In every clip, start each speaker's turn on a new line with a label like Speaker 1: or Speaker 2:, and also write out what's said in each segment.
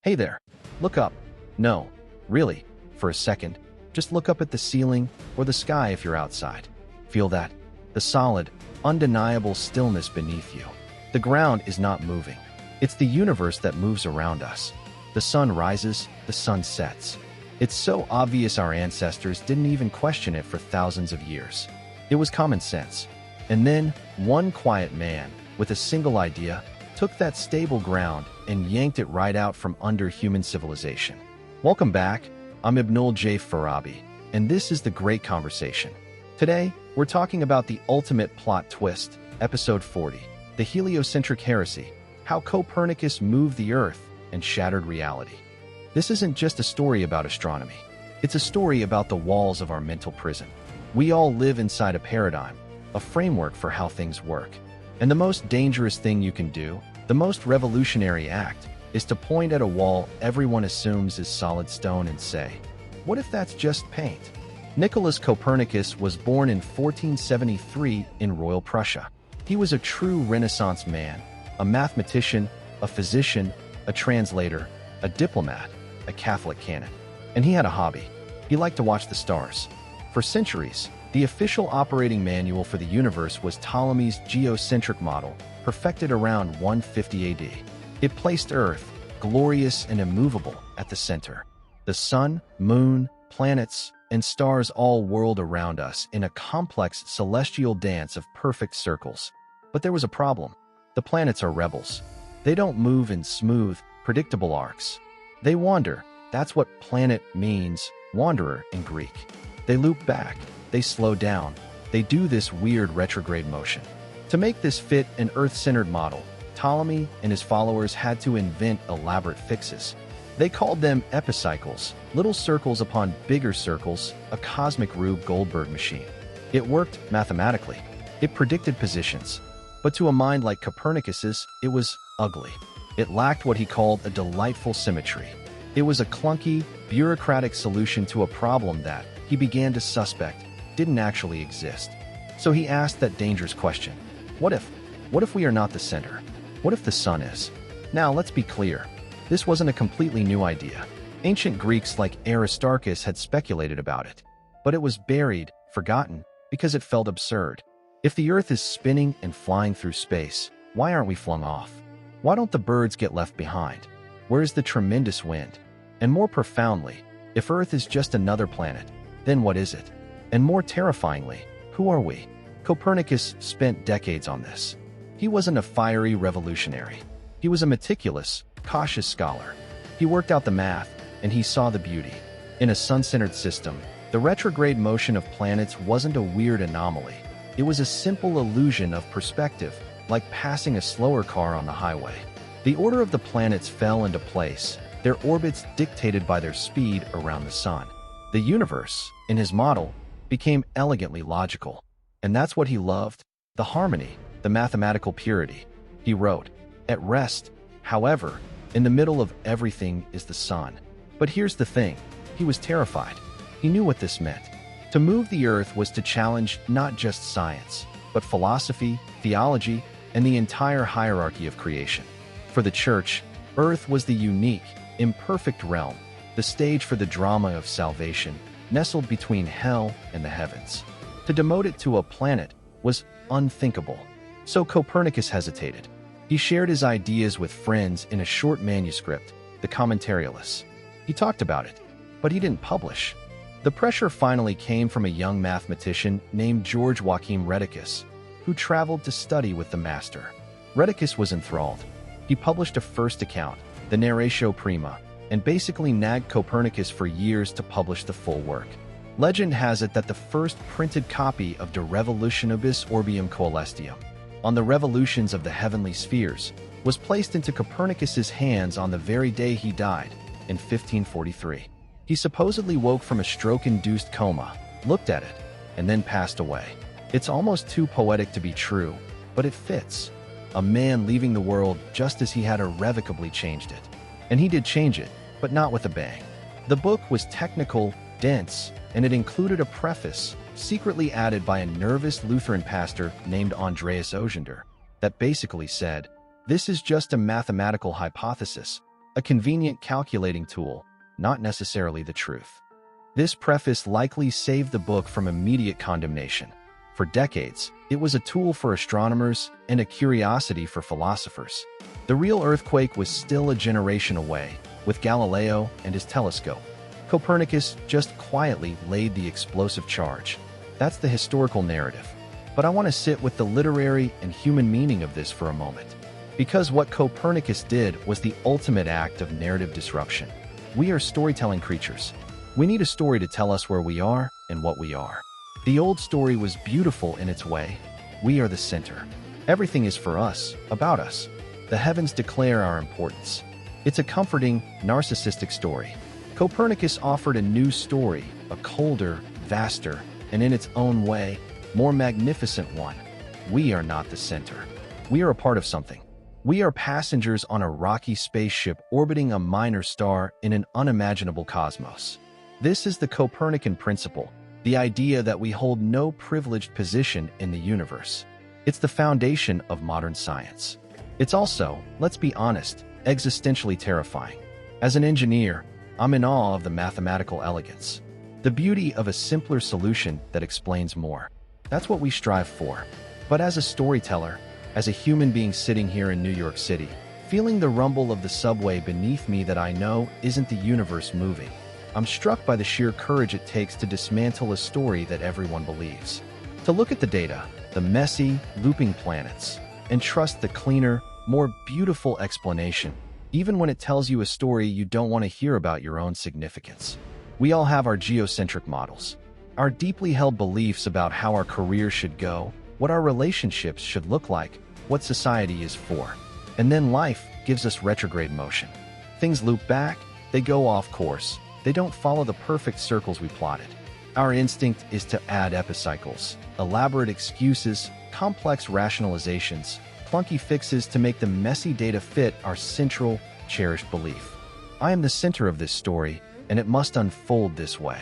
Speaker 1: Hey there, look up. No, really, for a second, just look up at the ceiling or the sky if you're outside. Feel that, the solid, undeniable stillness beneath you. The ground is not moving. It's the universe that moves around us. The sun rises, the sun sets. It's so obvious our ancestors didn't even question it for thousands of years. It was common sense. And then, one quiet man, with a single idea, took that stable ground and yanked it right out from under human civilization. Welcome back. I'm Ibnul J. Farabi, and this is The Great Conversation. Today, we're talking about the ultimate plot twist, Episode 40, the Heliocentric Heresy, how Copernicus moved the Earth and shattered reality. This isn't just a story about astronomy. It's a story about the walls of our mental prison. We all live inside a paradigm, a framework for how things work. And the most dangerous thing you can do, the most revolutionary act, is to point at a wall everyone assumes is solid stone and say, what if that's just paint? Nicolaus Copernicus was born in 1473 in Royal Prussia. He was a true Renaissance man, a mathematician, a physician, a translator, a diplomat, a Catholic canon. And he had a hobby. He liked to watch the stars. For centuries, the official operating manual for the universe was Ptolemy's geocentric model, perfected around 150 AD. It placed Earth, glorious and immovable, at the center. The sun, moon, planets, and stars all whirled around us in a complex celestial dance of perfect circles. But there was a problem. The planets are rebels. They don't move in smooth, predictable arcs. They wander. That's what planet means, wanderer in Greek. They loop back. They slow down. They do this weird retrograde motion. To make this fit an Earth-centered model, Ptolemy and his followers had to invent elaborate fixes. They called them epicycles, little circles upon bigger circles, a cosmic Rube Goldberg machine. It worked mathematically. It predicted positions. But to a mind like Copernicus's, it was ugly. It lacked what he called a delightful symmetry. It was a clunky, bureaucratic solution to a problem that, he began to suspect, didn't actually exist. So he asked that dangerous question. What if we are not the center? What if the sun is? Now, let's be clear. This wasn't a completely new idea. Ancient Greeks like Aristarchus had speculated about it. But it was buried, forgotten, because it felt absurd. If the Earth is spinning and flying through space, why aren't we flung off? Why don't the birds get left behind? Where's the tremendous wind? And more profoundly, if Earth is just another planet, then what is it? And more terrifyingly, who are we? Copernicus spent decades on this. He wasn't a fiery revolutionary. He was a meticulous, cautious scholar. He worked out the math, and he saw the beauty. In a sun-centered system, the retrograde motion of planets wasn't a weird anomaly. It was a simple illusion of perspective, like passing a slower car on the highway. The order of the planets fell into place, their orbits dictated by their speed around the sun. The universe, in his model, became elegantly logical. And that's what he loved, the harmony, the mathematical purity. He wrote, "At rest, however, in the middle of everything is the sun." But here's the thing, he was terrified. He knew what this meant. To move the Earth was to challenge not just science, but philosophy, theology, and the entire hierarchy of creation. For the Church, Earth was the unique, imperfect realm, the stage for the drama of salvation, nestled between hell and the heavens. To demote it to a planet was unthinkable. So Copernicus hesitated. He shared his ideas with friends in a short manuscript, the Commentarialus. He talked about it, but he didn't publish. The pressure finally came from a young mathematician named George Joachim Rheticus, who traveled to study with the master. Rheticus was enthralled. He published a first account, the Narratio Prima, and basically nagged Copernicus for years to publish the full work. Legend has it that the first printed copy of De Revolutionibus Orbium Coelestium, on the revolutions of the heavenly spheres, was placed into Copernicus's hands on the very day he died, in 1543. He supposedly woke from a stroke-induced coma, looked at it, and then passed away. It's almost too poetic to be true, but it fits. A man leaving the world just as he had irrevocably changed it. And he did change it, but not with a bang. The book was technical, dense, and it included a preface, secretly added by a nervous Lutheran pastor named Andreas Osiander, that basically said, "This is just a mathematical hypothesis, a convenient calculating tool, not necessarily the truth. This preface likely saved the book from immediate condemnation. For decades, it was a tool for astronomers and a curiosity for philosophers. The real earthquake was still a generation away, with Galileo and his telescope. Copernicus just quietly laid the explosive charge. That's the historical narrative. But I want to sit with the literary and human meaning of this for a moment. Because what Copernicus did was the ultimate act of narrative disruption. We are storytelling creatures. We need a story to tell us where we are and what we are. The old story was beautiful in its way. We are the center. Everything is for us, about us. The heavens declare our importance. It's a comforting, narcissistic story. Copernicus offered a new story, a colder, vaster, and in its own way, more magnificent one. We are not the center. We are a part of something. We are passengers on a rocky spaceship orbiting a minor star in an unimaginable cosmos. This is the Copernican principle, the idea that we hold no privileged position in the universe. It's the foundation of modern science. It's also, let's be honest, existentially terrifying. As an engineer, I'm in awe of the mathematical elegance, the beauty of a simpler solution that explains more. That's what we strive for. But as a storyteller, as a human being sitting here in New York City, feeling the rumble of the subway beneath me that I know isn't the universe moving, I'm struck by the sheer courage it takes to dismantle a story that everyone believes. To look at the data, the messy, looping planets, and trust the cleaner, more beautiful explanation, even when it tells you a story you don't want to hear about your own significance. We all have our geocentric models, our deeply held beliefs about how our careers should go, what our relationships should look like, what society is for. And then life gives us retrograde motion. Things loop back, they go off course, they don't follow the perfect circles we plotted. Our instinct is to add epicycles, elaborate excuses, complex rationalizations, clunky fixes to make the messy data fit our central, cherished belief. I am the center of this story, and it must unfold this way.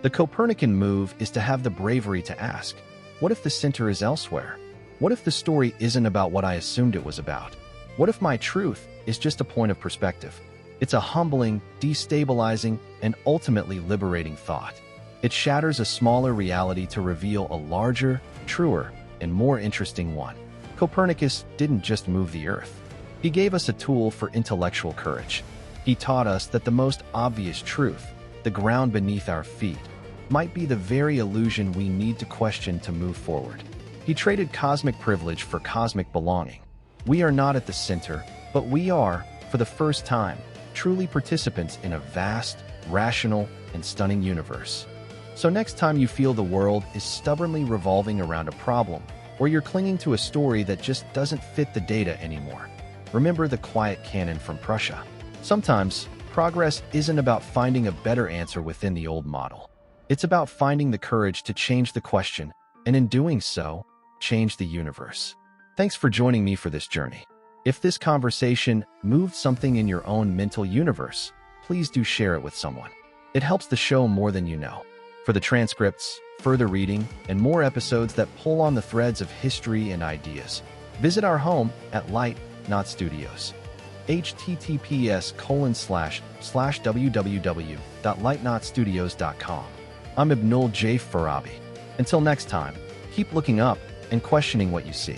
Speaker 1: The Copernican move is to have the bravery to ask, what if the center is elsewhere? What if the story isn't about what I assumed it was about? What if my truth is just a point of perspective? It's a humbling, destabilizing, and ultimately liberating thought. It shatters a smaller reality to reveal a larger, truer, and more interesting one. Copernicus didn't just move the Earth. He gave us a tool for intellectual courage. He taught us that the most obvious truth, the ground beneath our feet, might be the very illusion we need to question to move forward. He traded cosmic privilege for cosmic belonging. We are not at the center, but we are, for the first time, truly participants in a vast, rational, and stunning universe. So next time you feel the world is stubbornly revolving around a problem, or you're clinging to a story that just doesn't fit the data anymore, remember the quiet canon from Prussia. Sometimes, progress isn't about finding a better answer within the old model. It's about finding the courage to change the question, and in doing so, change the universe. Thanks for joining me for this journey. If this conversation moved something in your own mental universe, please do share it with someone. It helps the show more than you know. For the transcripts, further reading, and more episodes that pull on the threads of history and ideas, visit our home at Light Not Studios. https://www.lightnotstudios.com. I'm Ibnul J. Farabi. Until next time, keep looking up and questioning what you see.